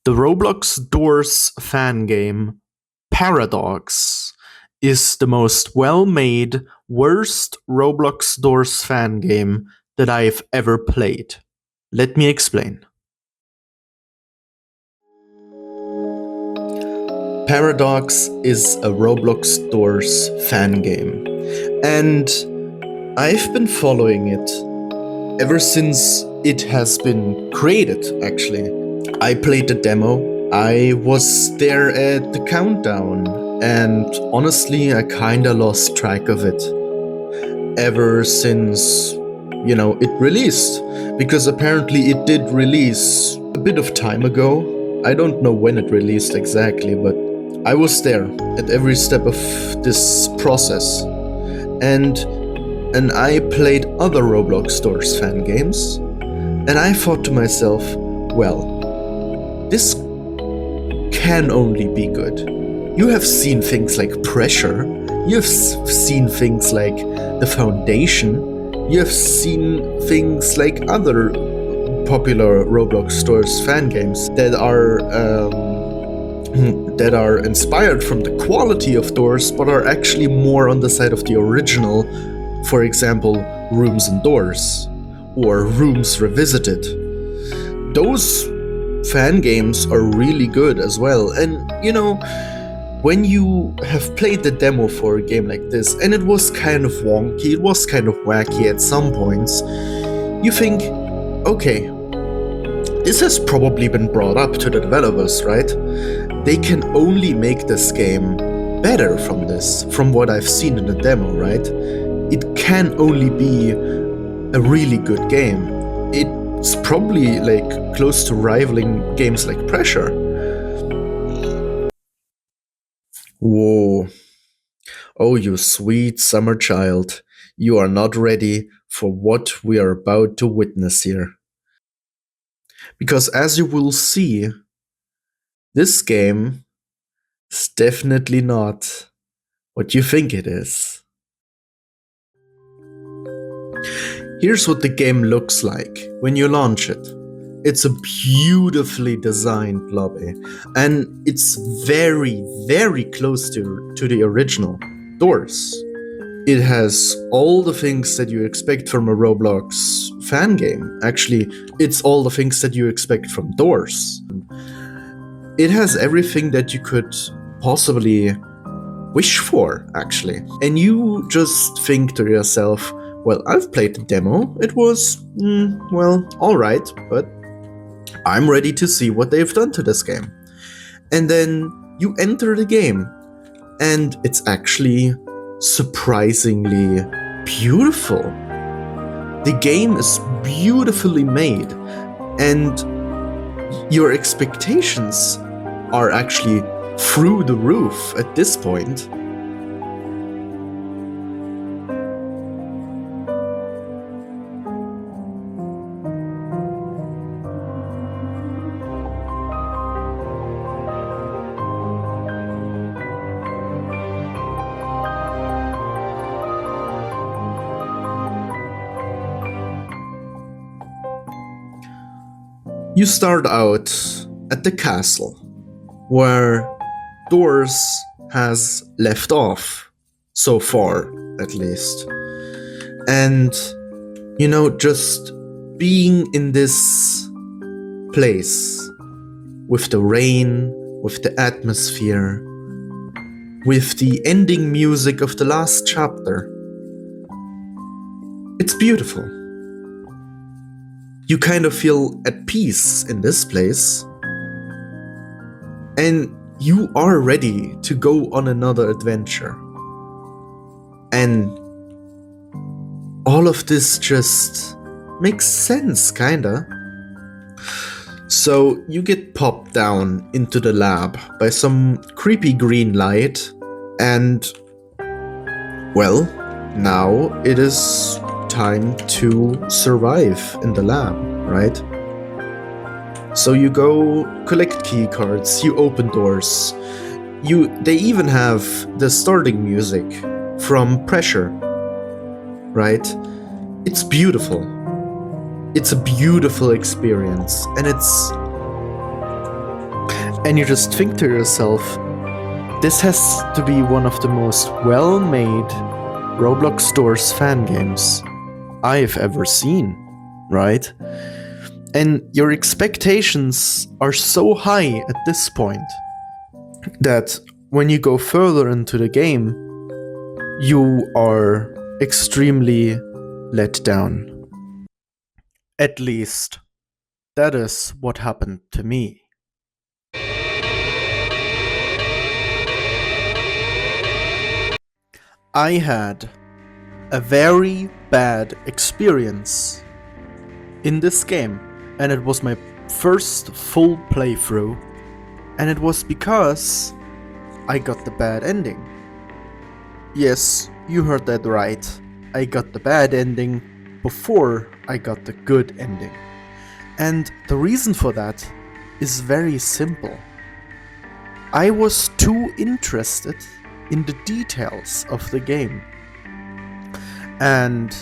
The Roblox Doors Fangame Paradox is the most well-made, worst Roblox Doors fangame that I've ever played. Let me explain. Paradox is a Roblox Doors fangame, and I've been following it ever since it has been created, actually. I played the demo, I was there at the countdown, and honestly, I kinda lost track of it ever since, it released. Because apparently it did release a bit of time ago. I don't know when it released exactly, but I was there at every step of this process. And I played other Roblox Doors fan games, and I thought to myself, well, this can only be good. You have seen things like Pressure, you have seen things like The Foundation, you have seen things like other popular Roblox Doors fan games that are inspired from the quality of Doors, but are actually more on the side of the original. For example, Rooms and Doors, or Rooms Revisited. Those fan games are really good as well. And when you have played the demo for a game like this, and it was kind of wonky, it was kind of wacky at some points, you think, okay, this has probably been brought up to the developers, right? They can only make this game better from what I've seen in the demo, right? It can only be a really good game. It's probably close to rivaling games like Pressure. Whoa. Oh, you sweet summer child. You are not ready for what we are about to witness here. Because as you will see, this game is definitely not what you think it is. Here's what the game looks like when you launch it. It's a beautifully designed lobby, and it's very, very close to the original Doors. It has all the things that you expect from a Roblox fan game. Actually, it's all the things that you expect from Doors. It has everything that you could possibly wish for, actually. And you just think to yourself, well, I've played the demo. It was, alright, but I'm ready to see what they've done to this game. And then you enter the game, and it's actually surprisingly beautiful. The game is beautifully made, and your expectations are actually through the roof at this point. You start out at the castle, where Doors has left off, so far at least. And, just being in this place, with the rain, with the atmosphere, with the ending music of the last chapter, it's beautiful. You kind of feel at peace in this place, and you are ready to go on another adventure. And all of this just makes sense, kinda. So you get popped down into the lab by some creepy green light, and, well, now it is time to survive in the lab, right? So you go collect key cards, you open doors. They even have the starting music from Pressure, right? It's beautiful. It's a beautiful experience, and And you just think to yourself, this has to be one of the most well-made Roblox Doors fan games I've ever seen, right? And your expectations are so high at this point that when you go further into the game, you are extremely let down. At least, that is what happened to me. I had a very bad experience in this game, and it was my first full playthrough, and it was because I got the bad ending. Yes, you heard that right. I got the bad ending before I got the good ending. And the reason for that is very simple. I was too interested in the details of the game. And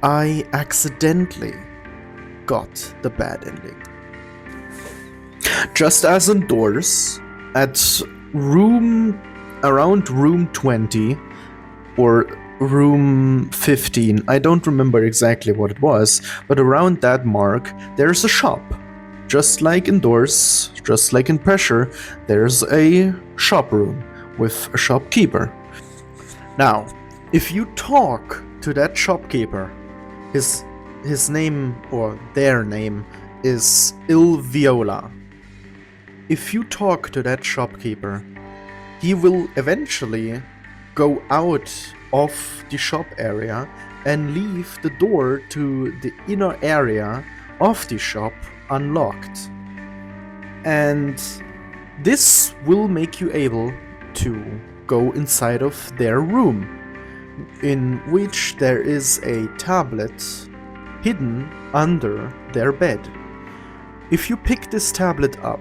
I accidentally got the bad ending. Just as in Doors, at around room 20 or room 15, I don't remember exactly what it was, but around that mark, there's a shop. Just like in Doors, just like in Pressure, there's a shop room with a shopkeeper. Now, if you talk to that shopkeeper, his name or their name is Il Viola. If you talk to that shopkeeper, he will eventually go out of the shop area and leave the door to the inner area of the shop unlocked. And this will make you able to go inside of their room, in which there is a tablet hidden under their bed. If you pick this tablet up,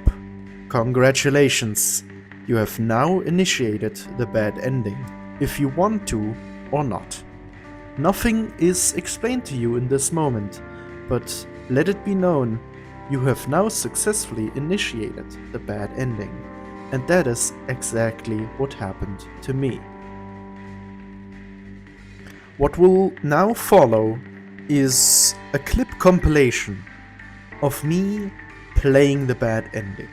congratulations, you have now initiated the bad ending, if you want to or not. Nothing is explained to you in this moment, but let it be known, you have now successfully initiated the bad ending. And that is exactly what happened to me. What will now follow is a clip compilation of me playing the bad ending.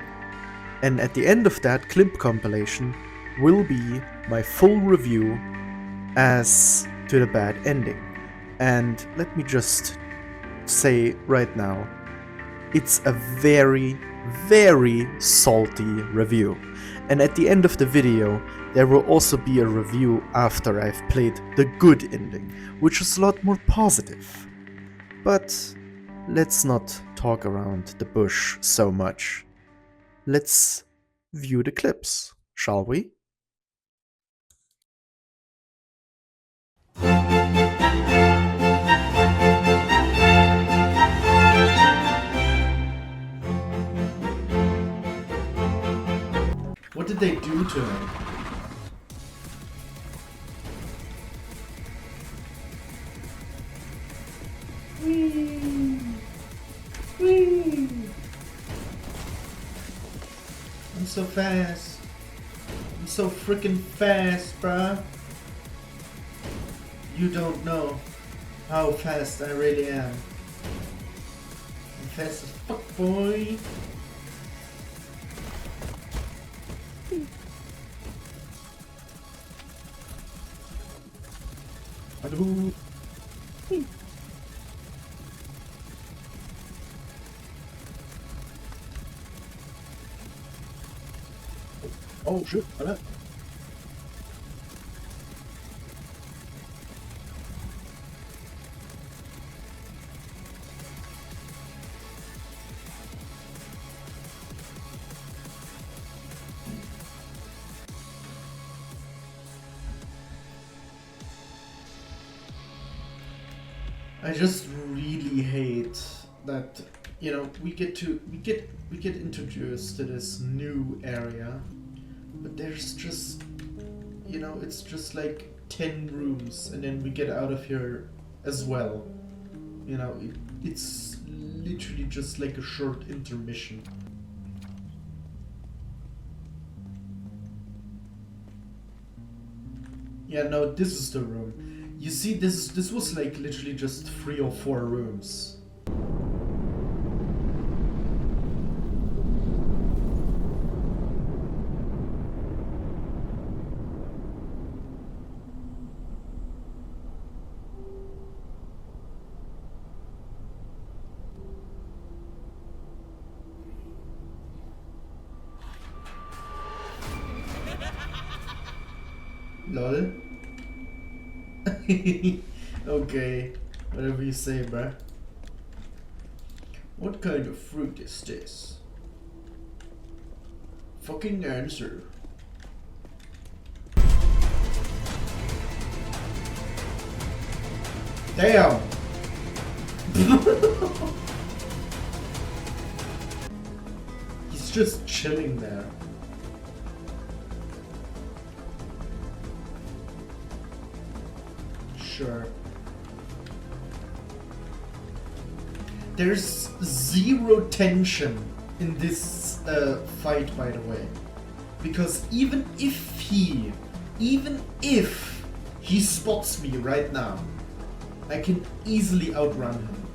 And at the end of that clip compilation will be my full review as to the bad ending. And let me just say right now, it's a very, very salty review. And at the end of the video, there will also be a review after I've played the good ending, which is a lot more positive. But let's not talk around the bush so much. Let's view the clips, shall we? What did they do to him? I'm so fast. I'm so freaking fast, bruh. You don't know how fast I really am. I'm fast as fuck, boy. Adoo. Oh shit, voilà. I just really hate that, you know, we get introduced to this new area, but there's just, you know, it's just like 10 rooms and then we get out of here as well. You know, it's literally just like a short intermission. Yeah, no, this is the room. You see, this was like literally just 3 or 4 rooms. Lol. Okay, whatever you say, bruh. What kind of fruit is this? Fucking answer. Damn! He's just chilling there. Sure. There's zero tension in this fight, by the way, because even if he spots me right now, I can easily outrun him.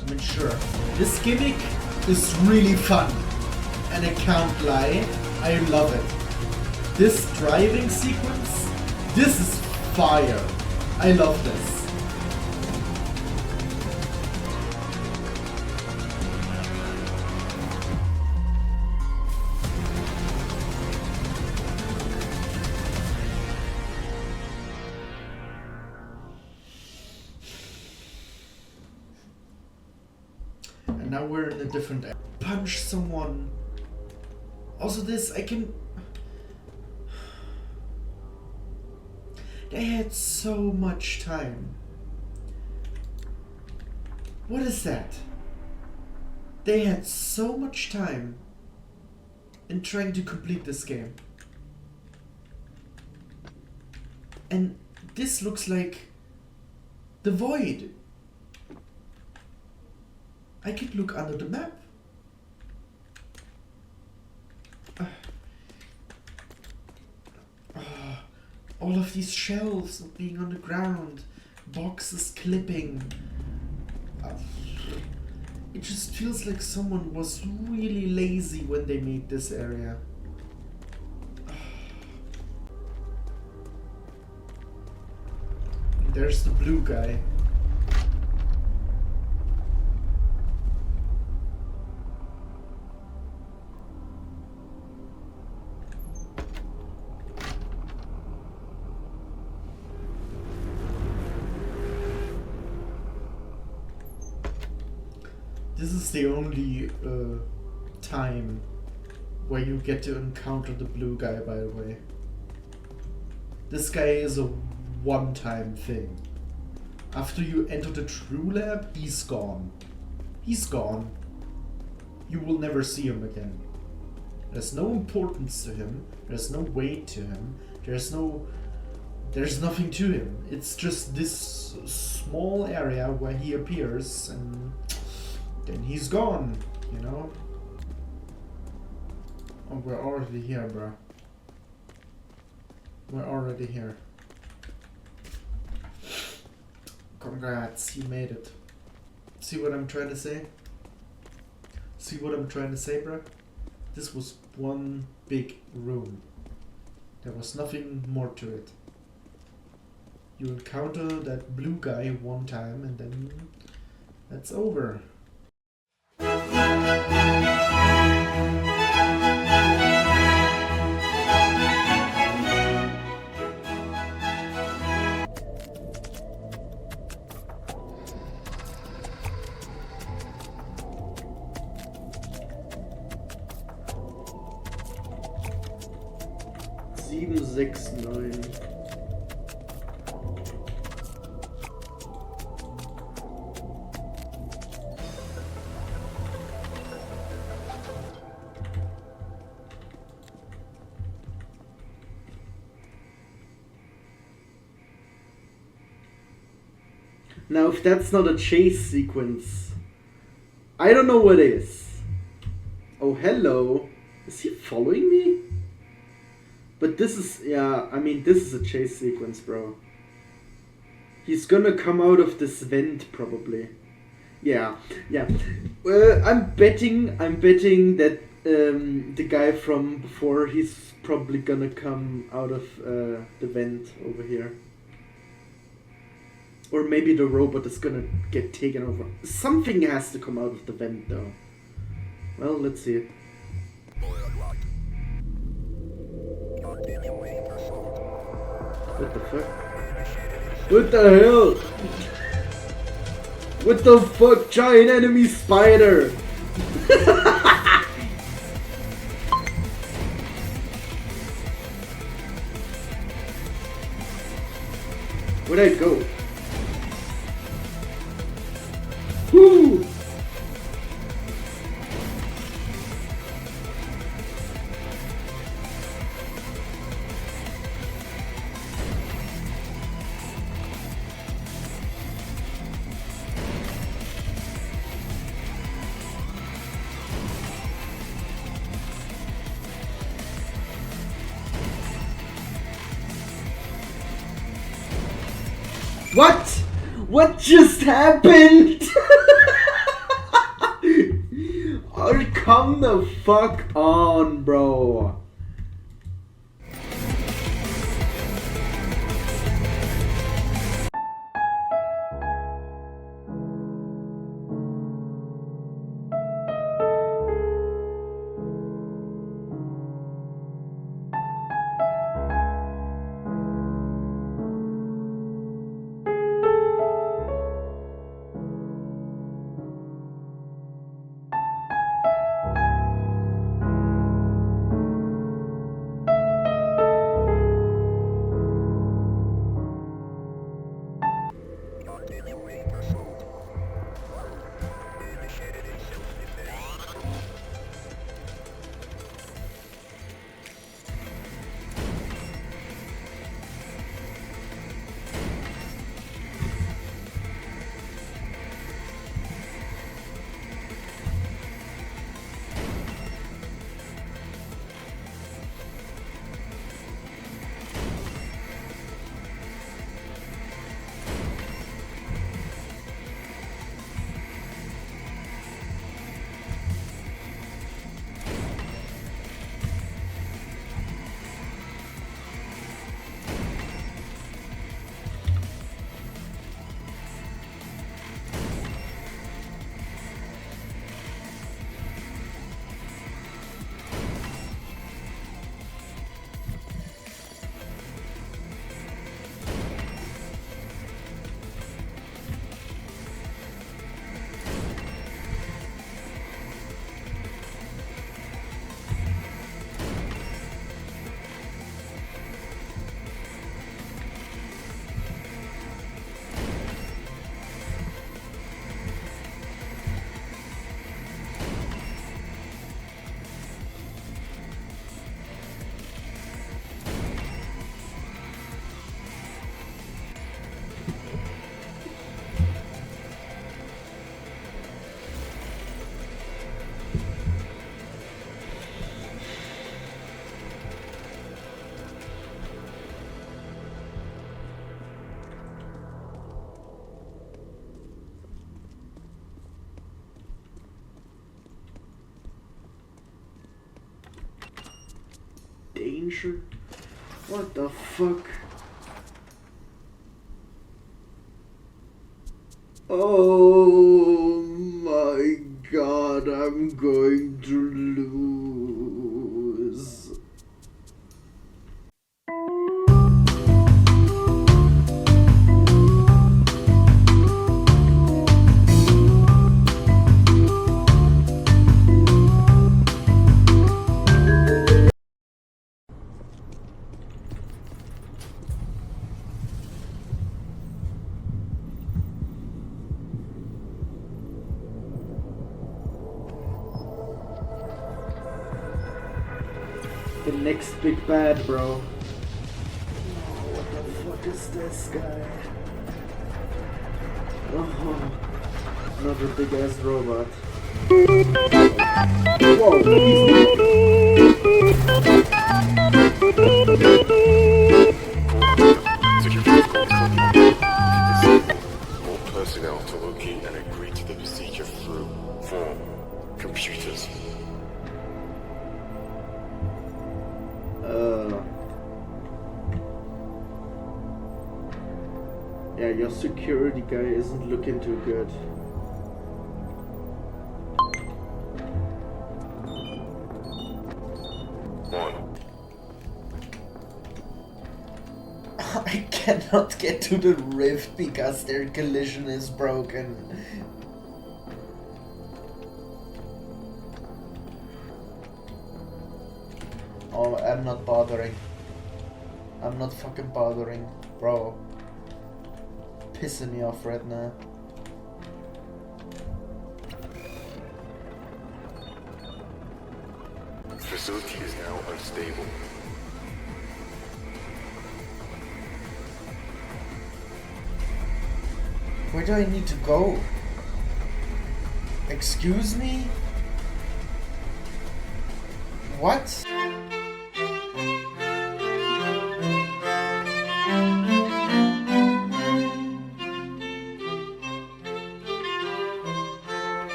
I mean, sure, this gimmick is really fun, and I can't lie, I love it. This driving sequence, this is fire. I love this. And now we're in a different area. Punch someone. Also this, I can... They had so much time. What is that? They had so much time in trying to complete this game. And this looks like the void. I could look under the map. All of these shelves being on the ground, boxes clipping. It just feels like someone was really lazy when they made this area. There's the blue guy. This is the only time where you get to encounter the blue guy, by the way. This guy is a one-time thing. After you enter the true lab, he's gone. He's gone. You will never see him again. There's no importance to him. There's no weight to him. There's nothing to him. It's just this small area where he appears and then he's gone, you know? Oh, we're already here, bro. We're already here. Congrats, you made it. See what I'm trying to say? See what I'm trying to say, bro? This was one big room. There was nothing more to it. You encounter that blue guy one time and then that's over. Sieben, sechs, neun. Now, if that's not a chase sequence, I don't know what is. Oh, hello. Is he following me? But this is, yeah, I mean, this is a chase sequence, bro. He's gonna come out of this vent, probably. Yeah, yeah. I'm betting that the guy from before, he's probably gonna come out of the vent over here. Or maybe the robot is gonna get taken over. Something has to come out of the vent, though. Well, let's see it. What the fuck? What the hell? What the fuck? Giant enemy spider! Where'd I go? Woo! What? What just happened? Oh, come the fuck on, bro. Danger? What the fuck? Oh my god, I'm going to lose. The next big bad, bro. What the fuck is this guy? Oh, another big ass robot. Whoa, he's computers. Yeah, your security guy isn't looking too good. I cannot get to the rift because their collision is broken. Oh, I'm not bothering. I'm not fucking bothering, bro. Pissing me off right now. The facility is now unstable. Where do I need to go? Excuse me? What?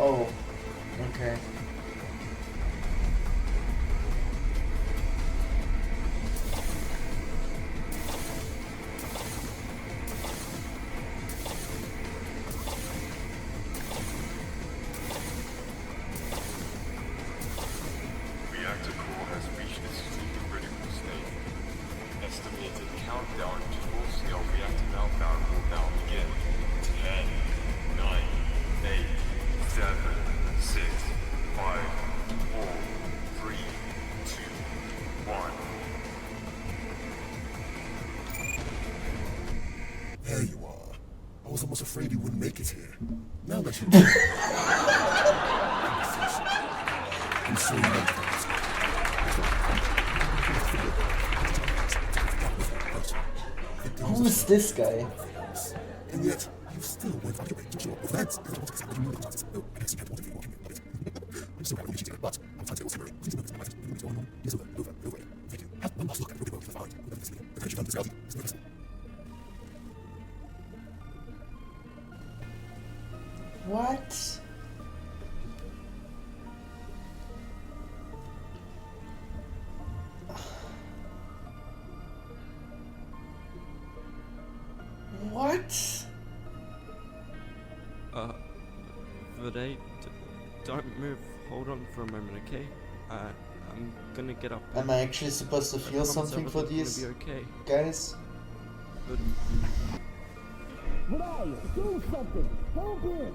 Oh, okay. Reactor core has reached its supercritical state. Estimated countdown to full-scale reactor meltdown will now begin. 10, 9, 8, 7, 6, 5, 4, 3, 2, 1. There you are. I was almost afraid you wouldn't make it here. Now that you I'm so Who is this guy? and yet, you still went out of your way to show up with that. No, I guess you had wanted to walk in on it. I'm so happy when you cheated, but I'm trying to tell you, please remember that you going on. Yes, over. Thank you. Have one last look at what we both found. The connection found this reality is never. What? What? Vade, don't move. Hold on for a moment, okay? I'm gonna get up. Am I actually supposed to feel something for these Be okay. guys? But What are you? Do something! Help him!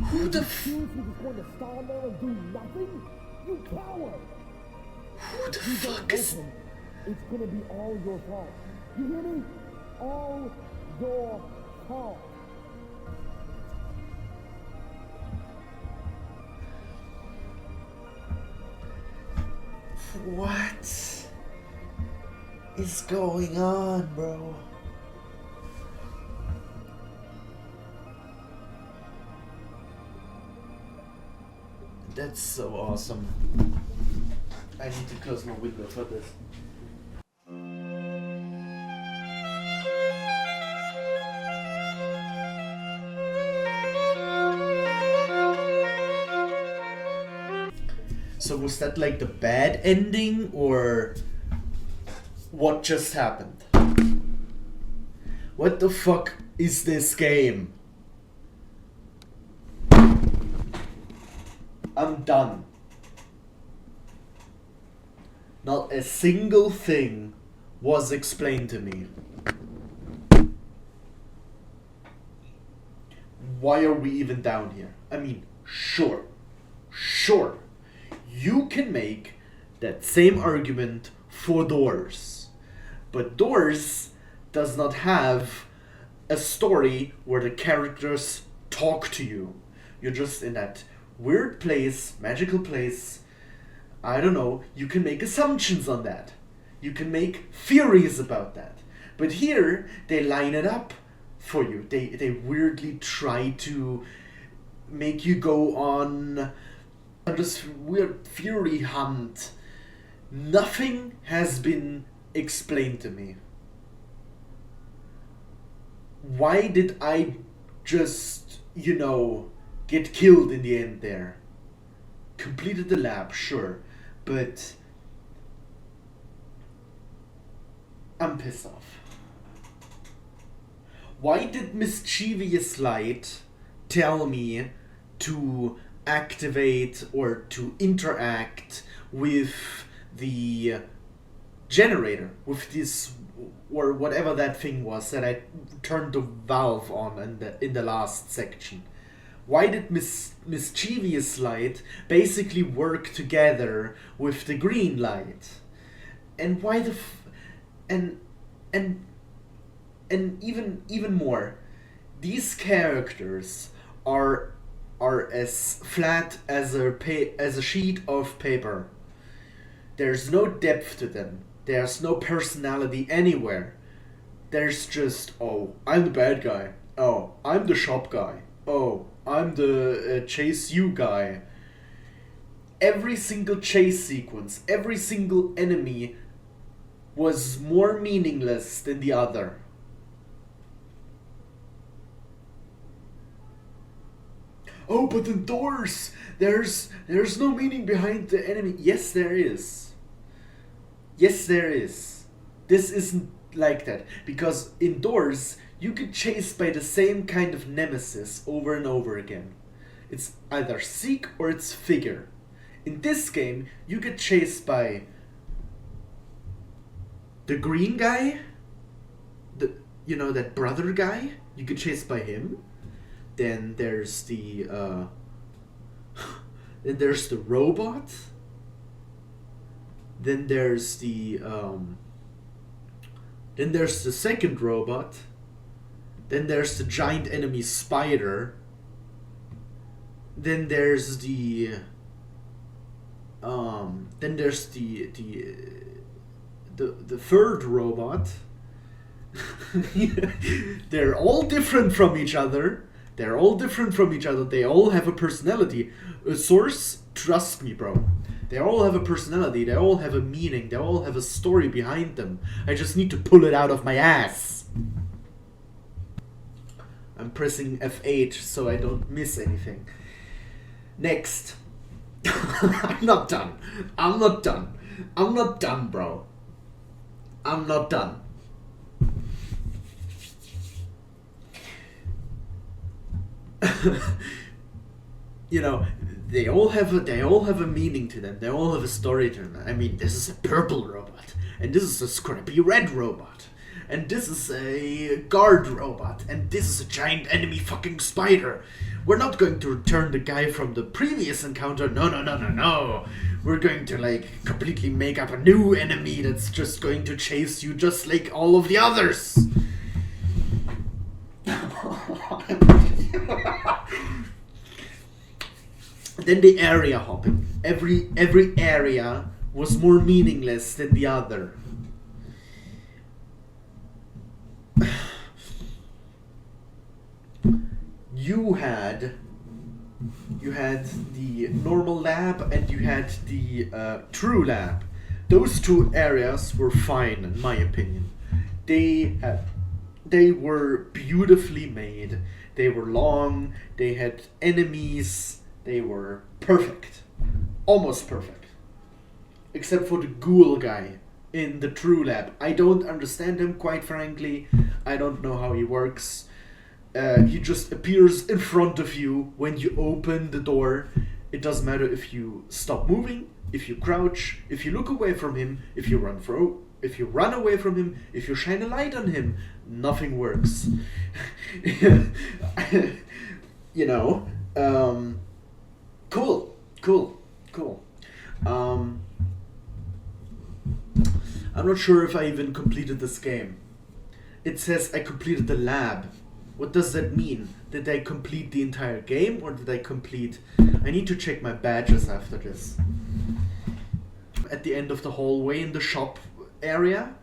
Who the You just want to stand there and do nothing? You coward! who the You don't fuck is... listen. It's gonna be all your fault. You hear me? All your fault. What is going on, bro? That's so awesome. I need to close my window for this. So was that like the bad ending, or what just happened? What the fuck is this game? I'm done. Not a single thing was explained to me. Why are we even down here? I mean, sure. You can make that same argument for Doors. But Doors does not have a story where the characters talk to you. You're just in that weird place, magical place. I don't know, you can make assumptions on that. You can make theories about that. But here, they line it up for you. They weirdly try to make you go on this weird theory hunt. Nothing has been explain to me. Why did I just, get killed in the end there? Completed the lab, sure, but I'm pissed off. Why did Mischievous Light tell me to activate or to interact with the generator, with this, or whatever that thing was that I turned the valve on in the last section? Why did Mischievous Light basically work together with the green light? And why the and even more, these characters are as flat as a sheet of paper. There's no depth to them. There's no personality anywhere. There's just, oh, I'm the bad guy. Oh, I'm the shop guy. Oh, I'm the chase you guy. Every single chase sequence, every single enemy was more meaningless than the other. Oh, but in Doors, there's no meaning behind the enemy. Yes, there is. Yes, there is. This isn't like that. Because in Doors, you get chased by the same kind of nemesis over and over again. It's either Seek or it's Figure. In this game, you get chased by the green guy, that brother guy. You get chased by him. Then there's the robot. Then there's the second robot. Then there's the giant enemy spider. Then there's the third robot. They're all different from each other. They all have a personality. Source, trust me, bro. They all have a personality. They all have a meaning. They all have a story behind them. I just need to pull it out of my ass. I'm pressing F8 so I don't miss anything. Next. I'm not done, bro. I'm not done. They all have a meaning to them. They all have a story to them. I mean, this is a purple robot, and this is a scrappy red robot, and this is a guard robot, and this is a giant enemy fucking spider. We're not going to return the guy from the previous encounter. No. We're going to completely make up a new enemy that's just going to chase you just like all of the others. Then the area hopping. Every area was more meaningless than the other. You had the normal lab and you had the true lab. Those two areas were fine, in my opinion. They were beautifully made. They were long. They had enemies. They were perfect. Almost perfect. Except for the ghoul guy in the true lab. I don't understand him, quite frankly. I don't know how he works. He just appears in front of you when you open the door. It doesn't matter if you stop moving, if you crouch, if you look away from him, if you run away from him, if you shine a light on him. Nothing works. Cool. I'm not sure if I even completed this game. It says I completed the lab. What does that mean? Did I complete the entire game, or did I complete... I need to check my badges after this. At the end of the hallway in the shop area,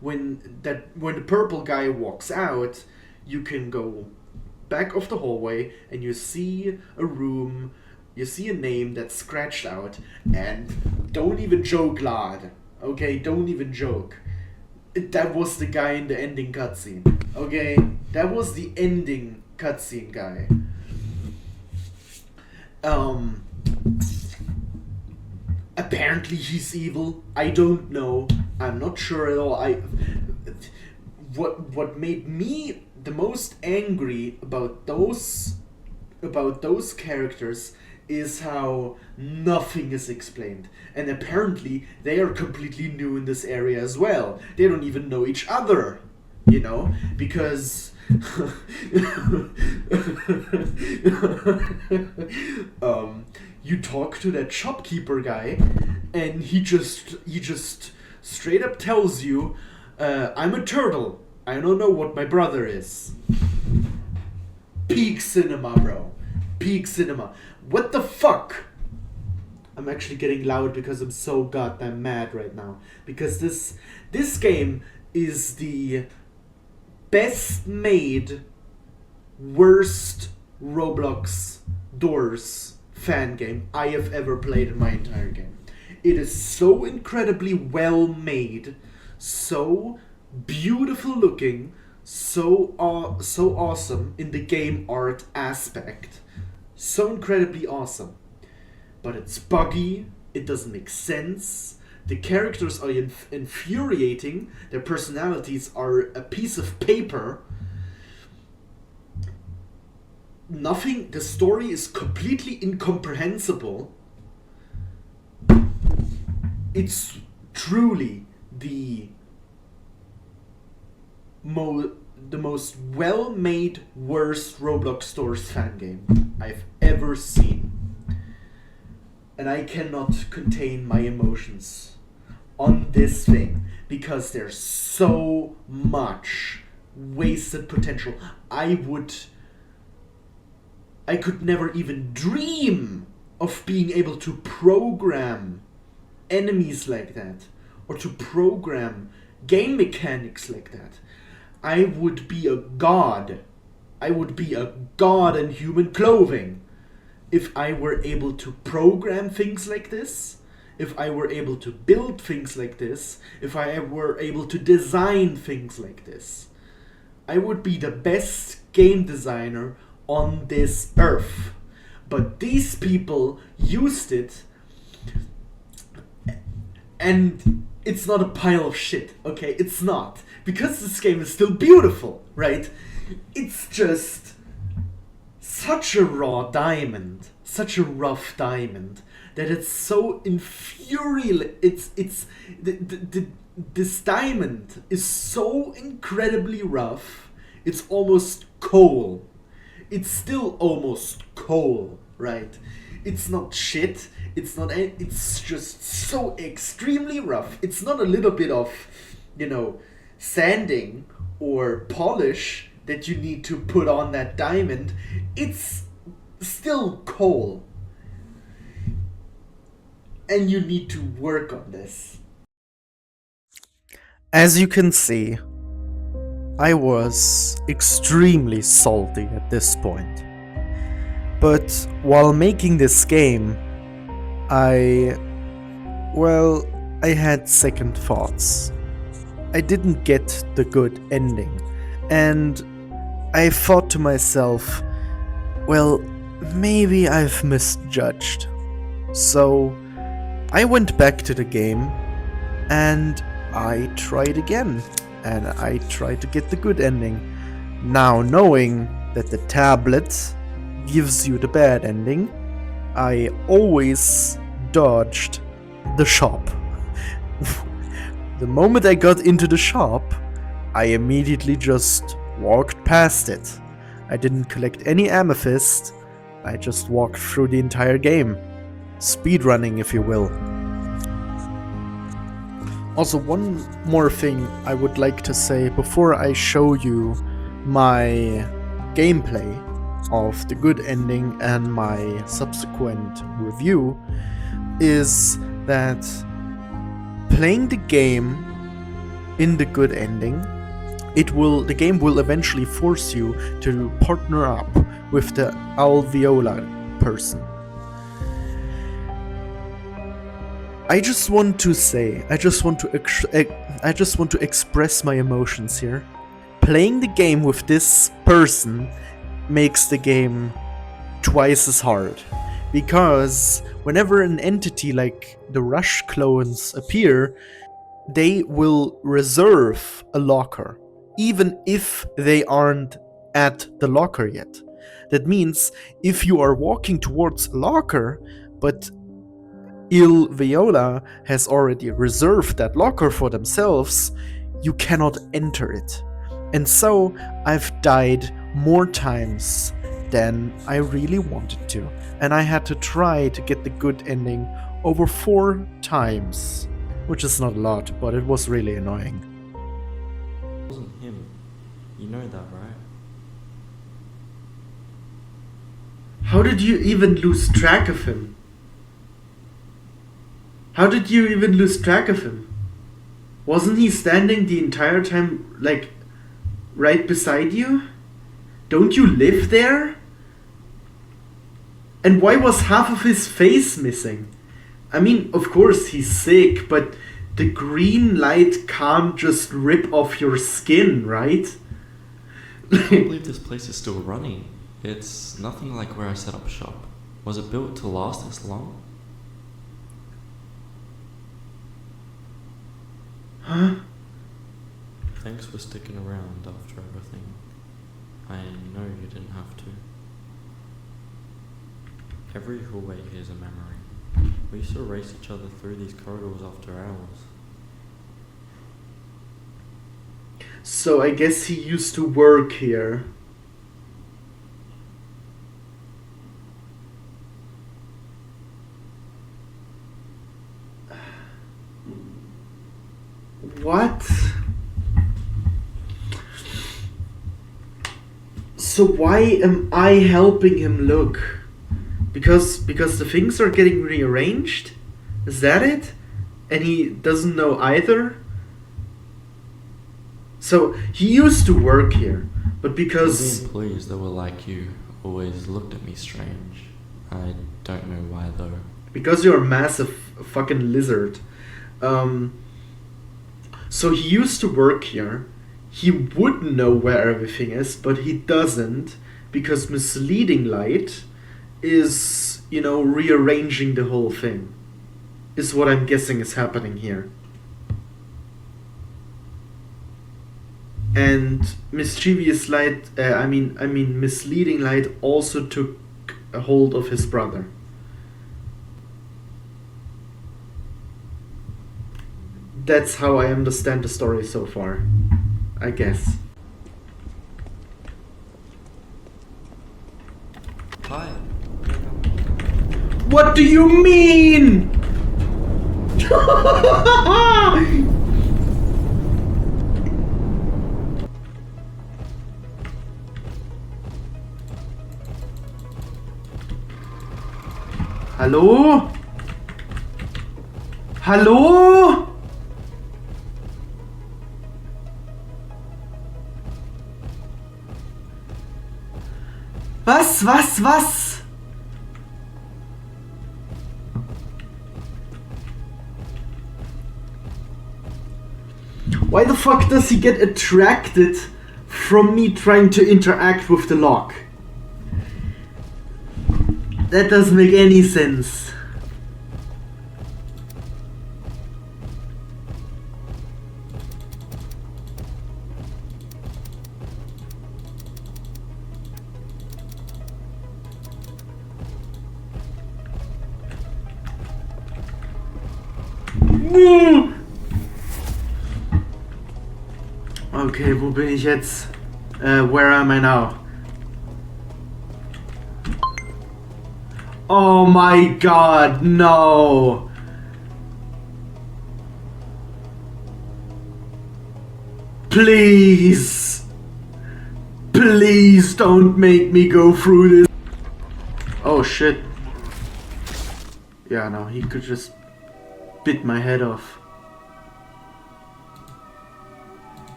when the purple guy walks out, you can go back of the hallway and you see a room, you see a name that's scratched out, and don't even joke, lad. Okay, don't even joke. That was the guy in the ending cutscene. Okay, that was the ending cutscene guy. Apparently he's evil. I don't know. I'm not sure at all. What made me the most angry about those characters is how nothing is explained. And apparently they are completely new in this area as well. They don't even know each other, you know, because you talk to that shopkeeper guy and he just straight up tells you, I'm a turtle. I don't know what my brother is. Peak cinema, bro. Peak cinema. What the fuck? I'm actually getting loud because I'm so goddamn mad right now. Because this game is the best made, worst Roblox Doors fan game I have ever played in my entire game. It is so incredibly well made, so beautiful looking, so awesome in the game art aspect. So incredibly awesome. But it's buggy, it doesn't make sense, the characters are infuriating, their personalities are a piece of paper. The story is completely incomprehensible. It's truly the most well-made, worst Roblox Doors fan game I've ever seen. And I cannot contain my emotions on this thing because there's so much wasted potential. I could never even dream of being able to program enemies like that or to program game mechanics like that. I would be a god. I would be a god in human clothing if I were able to program things like this, if I were able to build things like this, if I were able to design things like this. I would be the best game designer on this earth. But these people used it, and it's not a pile of shit, okay? It's not. Because this game is still beautiful, right? It's just such a raw diamond, such a rough diamond, that it's so infuriating. This diamond is so incredibly rough, it's almost coal. It's still almost coal, right? It's not shit, it's just so extremely rough. It's not a little bit of, sanding or polish that you need to put on that diamond. It's still coal. And you need to work on this. As you can see, I was extremely salty at this point. But while making this game, I had second thoughts. I didn't get the good ending, and I thought to myself, well, maybe I've misjudged. So I went back to the game and I tried again, and I tried to get the good ending. Now knowing that the tablet gives you the bad ending, I always dodged the shop. The moment I got into the shop, I immediately just walked past it. I didn't collect any amethyst, I just walked through the entire game. Speedrunning, if you will. Also, one more thing I would like to say before I show you my gameplay of the good ending and my subsequent review is that playing the game in the good ending, the game will eventually force you to partner up with the alveolar person. I just want to say, I just want to express my emotions here. Playing the game with this person makes the game twice as hard, because whenever an entity like the Rush clones appear, they will reserve a locker, even if they aren't at the locker yet. That means if you are walking towards a locker, but Il Viola has already reserved that locker for themselves, you cannot enter it. And so I've died more times than I really wanted to. And I had to try to get the good ending over 4 times. Which is not a lot, but it was really annoying. It wasn't him. You know that, right? How did you even lose track of him? How did you even lose track of him? Wasn't he standing the entire time, like, right beside you? Don't you live there? And why was half of his face missing? I mean, of course he's sick, but the green light can't just rip off your skin, right? I can't believe this place is still running. It's nothing like where I set up shop. Was it built to last this long? Huh? Thanks for sticking around after everything. I know you didn't have to. Every hallway here is a memory. We used to race each other through these corridors after hours. So I guess he used to work here. What? So why am I helping him look? Because the things are getting rearranged? Is that it? And he doesn't know either? So he used to work here, but because The employees that were like you always looked at me strange. I don't know why though. because you're a massive fucking lizard. So he used to work here. He would know where everything is, but he doesn't, because misleading light is, rearranging the whole thing. Is what I'm guessing is happening here. And mischievous light, misleading light also took a hold of his brother. That's how I understand the story so far, I guess. Hi. What do you mean? Hallo? Hallo? Was? Why the fuck does he get attracted from me trying to interact with the lock? That doesn't make any sense. Okay, wo bin ich jetzt? Where am I now? Oh my god, no! Please! Please don't make me go through this. Oh shit. Yeah, no, he could just bit my head off.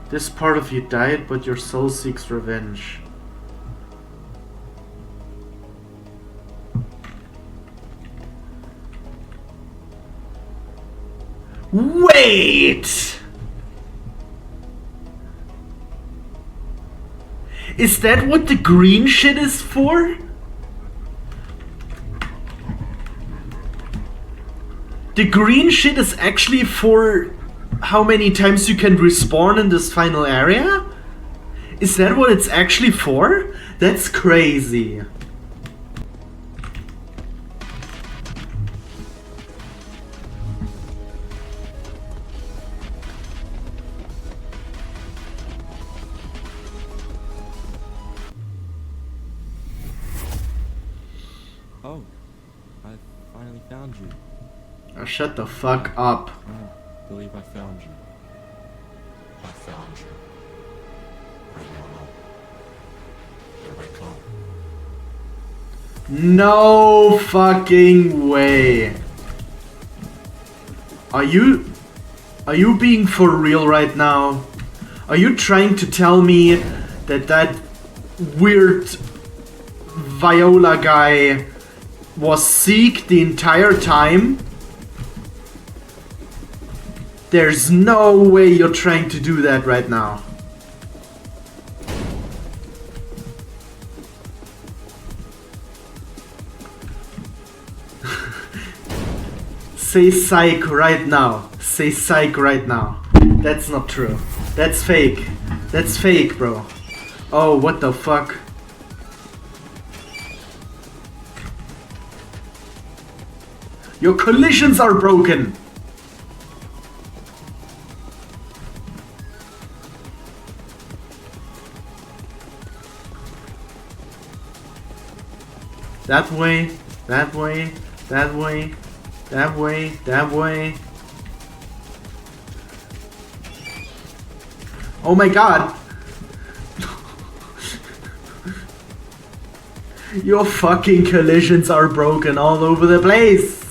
This part of you died, but your soul seeks revenge. Wait! Is that what the green shit is for? The green shit is actually for how many times you can respawn in this final area? Is that what it's actually for? That's crazy. Oh, I finally found you. Oh, shut the fuck up. I believe I found you. I found you. Bring me along. Here I come. No fucking way. Are you being for real right now? Are you trying to tell me that that weird Viola guy was Zeke the entire time? There's no way you're trying to do that right now. Say psych right now. Say psych right now. That's not true. That's fake. That's fake, bro. Oh, what the fuck? Your collisions are broken. That way, that way, that way, that way, that way. Oh my god! Your fucking collisions are broken all over the place!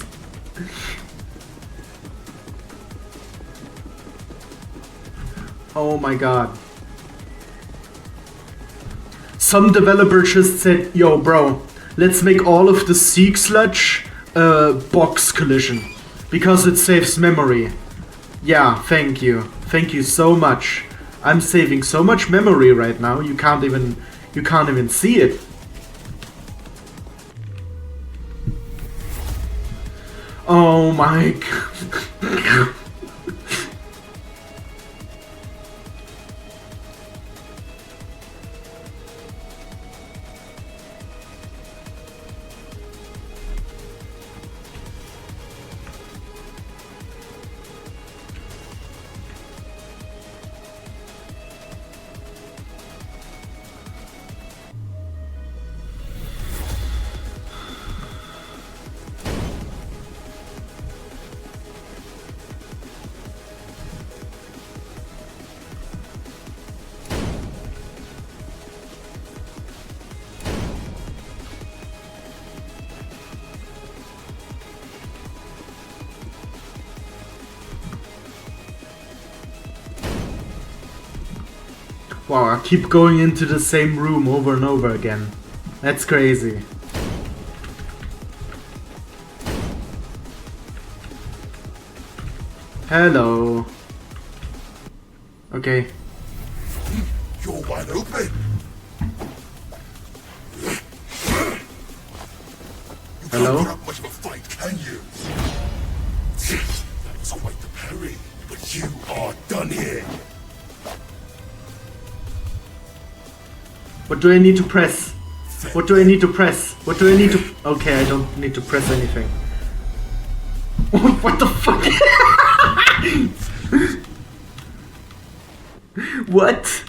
Oh my god. Some developer just said, yo bro, let's make all of the Seek sludge box collision. Because it saves memory. Yeah, thank you. Thank you so much. I'm saving so much memory right now, you can't even see it. Oh my god. Wow, I keep going into the same room over and over again. That's crazy. Hello. Okay. You're wide open. Hello? You can't put up much of a fight, can you? That was quite the parry, but you are done here. What do I need to press? What do I need to press? What do I need to... Okay, I don't need to press anything. What the fuck? What?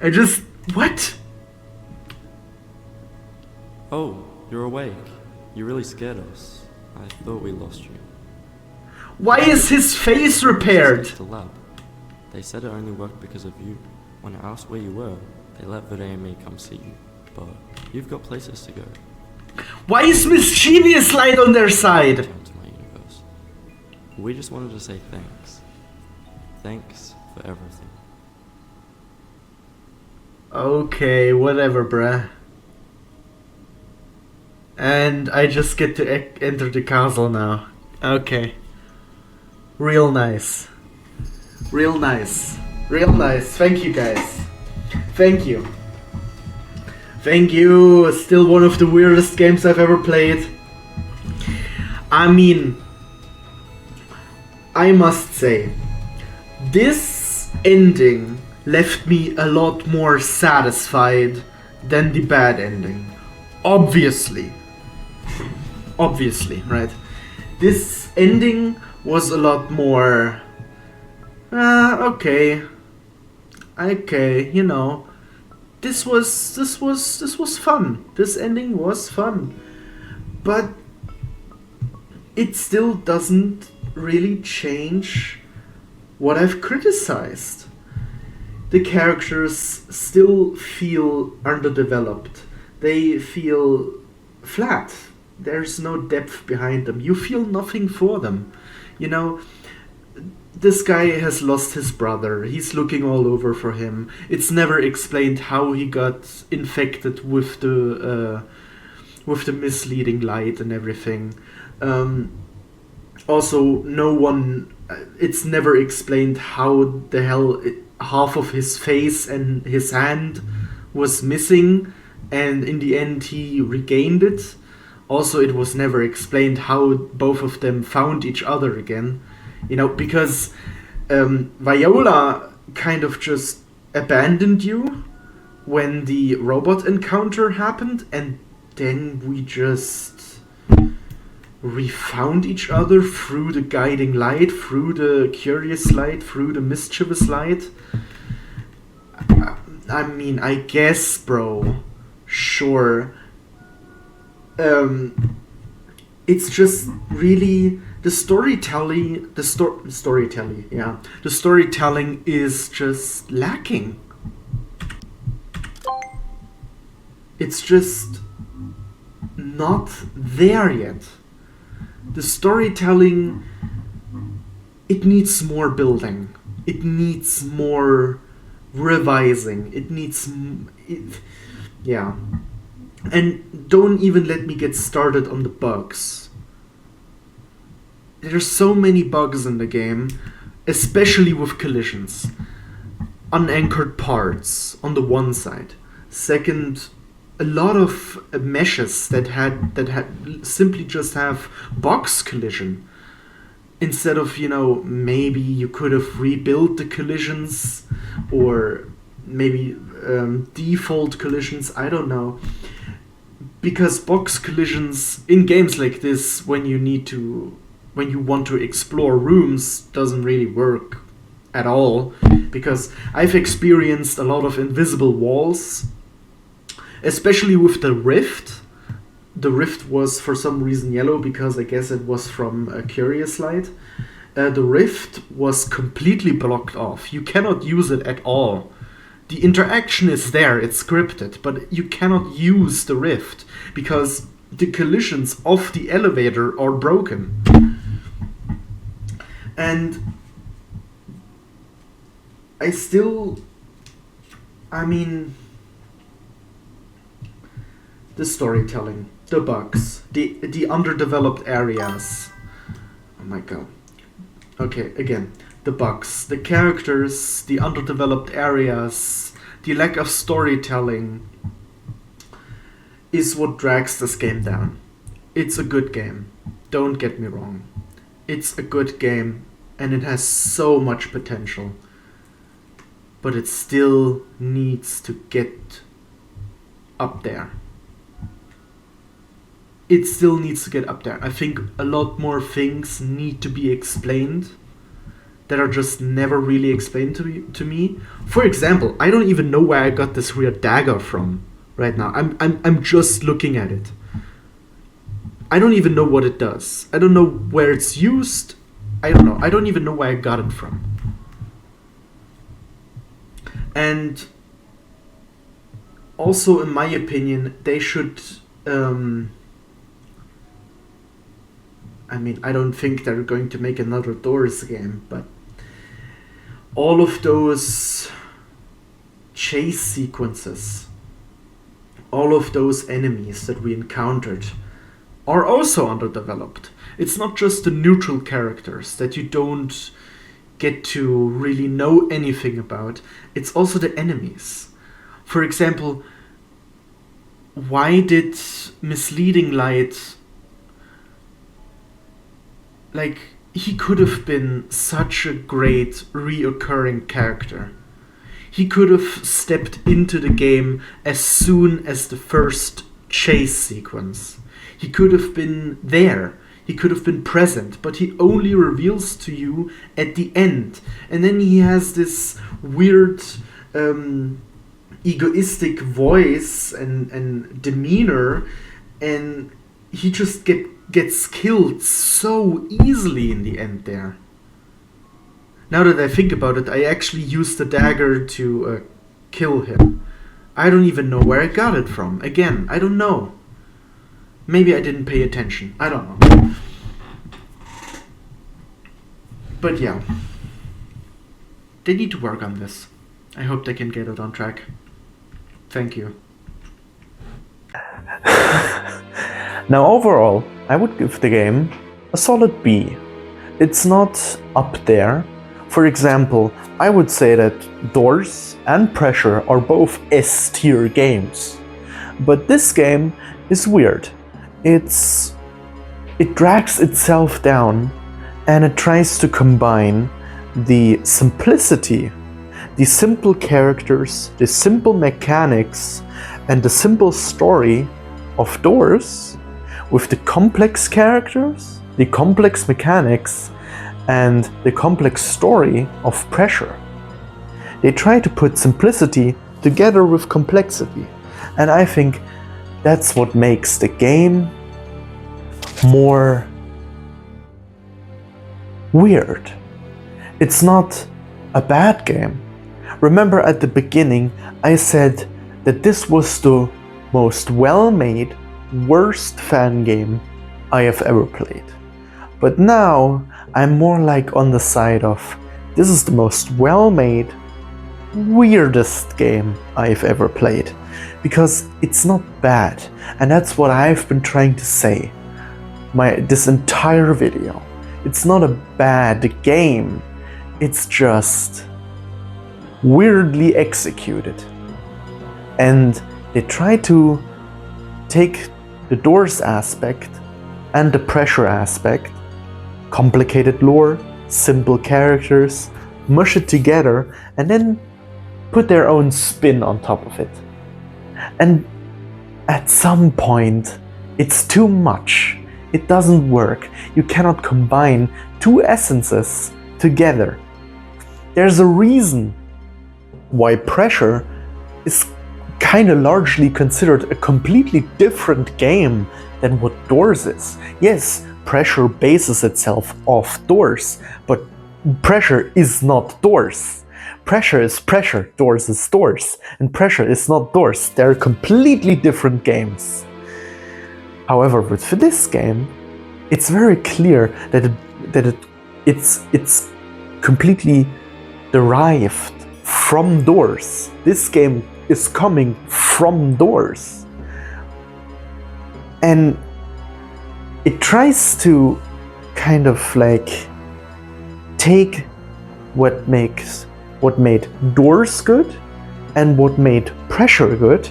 I just... What? Oh, you're awake. You really scared us. I thought we lost you. Why is his face repaired? It's the lab. They said it only worked because of you. When I asked where you were, they let Vide and me come see you. But you've got places to go. Why is Mischievous Light on their side? Return to my universe. We just wanted to say thanks. Thanks for everything. Okay, whatever, bruh. And I just get to enter the castle now. Okay. Real nice. Real nice. Real nice. Thank you, guys. Thank you. Thank you. Still one of the weirdest games I've ever played. I mean, I must say, this ending left me a lot more satisfied than the bad ending. Obviously. Obviously, right? This ending was a lot more... okay, you know, this was fun. This ending was fun, but it still doesn't really change what I've criticized. The characters still feel underdeveloped. They feel flat. There's no depth behind them. You feel nothing for them. You know, this guy has lost his brother. He's looking all over for him. It's never explained how he got infected with the misleading light and everything. Also, no one... It's never explained how the hell half of his face and his hand was missing, and in the end he regained it. Also, it was never explained how both of them found each other again. You know, because Viola kind of just abandoned you when the robot encounter happened, and then we found each other through the guiding light, through the curious light, through the mischievous light. I mean, I guess, bro, sure. It's just really the storytelling. The storytelling is just lacking. It's just not there yet. The storytelling, it needs more building. It needs more revising. Yeah. And don't even let me get started on the bugs. There's so many bugs in the game, especially with collisions. Unanchored parts on the one side. Second, a lot of meshes that had simply just have box collision. Instead of, you know, maybe you could have rebuilt the collisions, or maybe default collisions, I don't know. Because box collisions in games like this, when you want to explore rooms, doesn't really work at all. Because I've experienced a lot of invisible walls, especially with the rift. The rift was for some reason yellow, because I guess it was from a curious light. The rift was completely blocked off. You cannot use it at all. The interaction is there, it's scripted, but you cannot use the rift because the collisions of the elevator are broken. And I mean, the storytelling, the bugs, the underdeveloped areas. Oh my god. Okay, again, the bugs, the characters, the underdeveloped areas, the lack of storytelling is what drags this game down. It's a good game, don't get me wrong. It's a good game and it has so much potential. But it still needs to get up there. It still needs to get up there. I think a lot more things need to be explained that are just never really explained to me. For example, I don't even know where I got this weird dagger from right now. I'm just looking at it. I don't even know what it does. I don't know where it's used. I don't know. I don't even know where I got it from. And also, in my opinion, they should... I mean, I don't think they're going to make another Doors game, but all of those chase sequences, all of those enemies that we encountered are also underdeveloped. It's not just the neutral characters that you don't get to really know anything about. It's also the enemies. For example, why did Misleading Light... Like, he could have been such a great reoccurring character. He could have stepped into the game as soon as the first chase sequence. He could have been there. He could have been present, but he only reveals to you at the end. And then he has this weird egoistic voice and demeanor, and he just gets killed so easily in the end there. Now that I think about it, I actually used the dagger to kill him. I don't even know where I got it from. Again, I don't know. Maybe I didn't pay attention. I don't know. But yeah. They need to work on this. I hope they can get it on track. Thank you. Now overall, I would give the game a solid B. It's not up there. For example, I would say that Doors and Pressure are both S-tier games. But this game is weird. It drags itself down, and it tries to combine the simplicity, the simple characters, the simple mechanics, and the simple story of Doors with the complex characters, the complex mechanics, and the complex story of Pressure. They try to put simplicity together with complexity, and I think that's what makes the game more weird. It's not a bad game. Remember at the beginning I said that this was the most well-made, worst fan game I have ever played. But now I'm more like on the side of this is the most well-made, weirdest game I've ever played. Because it's not bad, and that's what I've been trying to say this entire video. It's not a bad game, it's just weirdly executed. And they try to take the Doors aspect and the Pressure aspect, complicated lore, simple characters, mush it together, and then put their own spin on top of it. And at some point, it's too much. It doesn't work. You cannot combine two essences together. There's a reason why Pressure is kind of largely considered a completely different game than what Doors is. Yes, Pressure bases itself off Doors, but Pressure is not Doors. Pressure is Pressure, Doors is Doors, and Pressure is not Doors. They're completely different games. However, with this game, it's very clear that it's completely derived from Doors. This game is coming from Doors. And it tries to kind of like take what made Doors good and what made Pressure good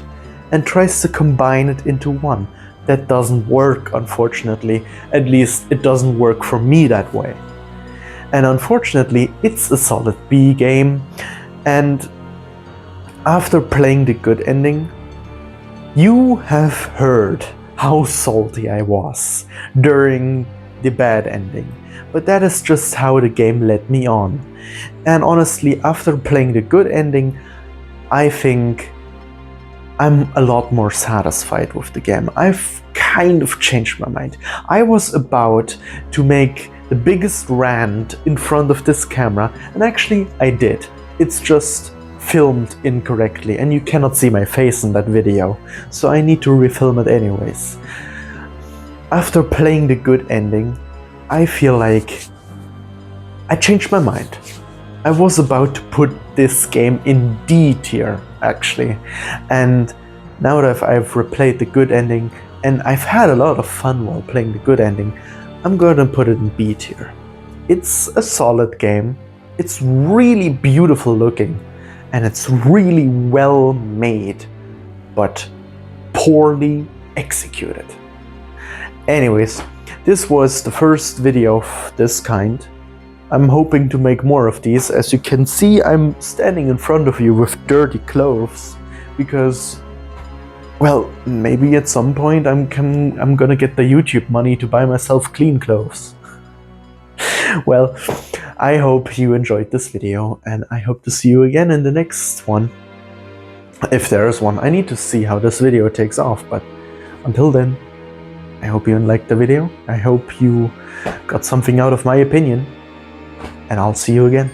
and tries to combine it into one. That doesn't work, unfortunately. At least it doesn't work for me that way. And unfortunately, it's a solid B game. And after playing the good ending, you have heard how salty I was during the bad ending. But that is just how the game led me on. And honestly, after playing the good ending, I think I'm a lot more satisfied with the game. I've kind of changed my mind. I was about to make the biggest rant in front of this camera, and actually I did. It's just filmed incorrectly, and you cannot see my face in that video, so I need to refilm it anyways. After playing the good ending, I feel like I changed my mind. I was about to put this game in D tier, actually. And now that I've replayed the good ending, and I've had a lot of fun while playing the good ending, I'm gonna put it in B tier. It's a solid game. It's really beautiful looking and it's really well made, but poorly executed. Anyways, this was the first video of this kind. I'm hoping to make more of these. As you can see, I'm standing in front of you with dirty clothes because, well, maybe at some point I'm gonna get the YouTube money to buy myself clean clothes. Well, I hope you enjoyed this video and I hope to see you again in the next one. If there is one. I need to see how this video takes off, but until then, I hope you liked the video. I hope you got something out of my opinion. And I'll see you again.